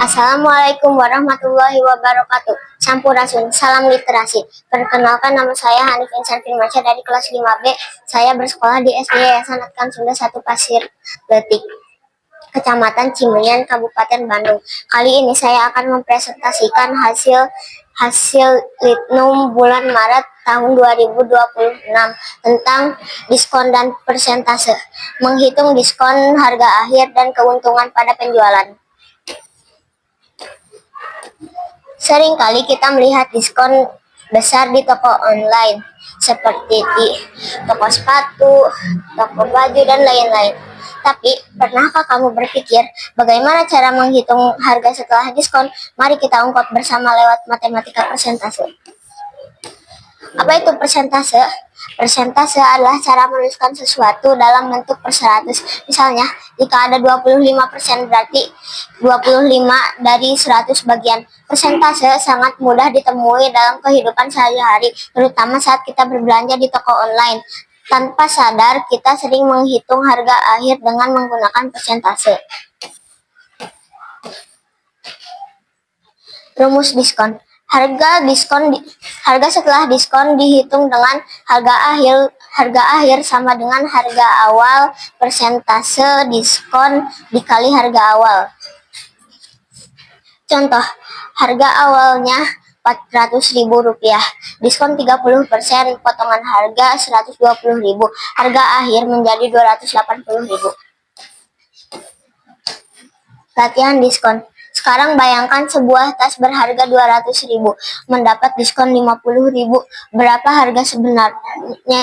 Assalamualaikum warahmatullahi wabarakatuh. Sampurasun, salam literasi. Perkenalkan, nama saya Hanif Insan Firmansyah dari kelas 5B. Saya bersekolah di SD Yayasan Adkan Sunda 1 Pasir Letik, Kecamatan Cimurian, Kabupaten Bandung. Kali ini saya akan mempresentasikan hasil Litnum bulan Maret tahun 2026 tentang diskon dan persentase, menghitung diskon, harga akhir, dan keuntungan pada penjualan. Seringkali kita melihat diskon besar di toko online, seperti di toko sepatu, toko baju, dan lain-lain. Tapi, pernahkah kamu berpikir bagaimana cara menghitung harga setelah diskon? Mari kita ungkap bersama lewat matematika persentase. Apa itu persentase? Persentase adalah cara menuliskan sesuatu dalam bentuk per 100. Misalnya, jika ada 25%, berarti 25 dari 100 bagian. Persentase sangat mudah ditemui dalam kehidupan sehari-hari, terutama saat kita berbelanja di toko online. Tanpa sadar, kita sering menghitung harga akhir dengan menggunakan persentase. Rumus diskon. Harga setelah diskon dihitung dengan harga akhir sama dengan harga awal persentase diskon dikali harga awal. Contoh, harga awalnya Rp400.000, diskon 30%, potongan harga Rp120.000, harga akhir menjadi Rp280.000. Latihan diskon. Sekarang bayangkan sebuah tas berharga Rp200.000 mendapat diskon Rp50.000. Berapa harga sebenarnya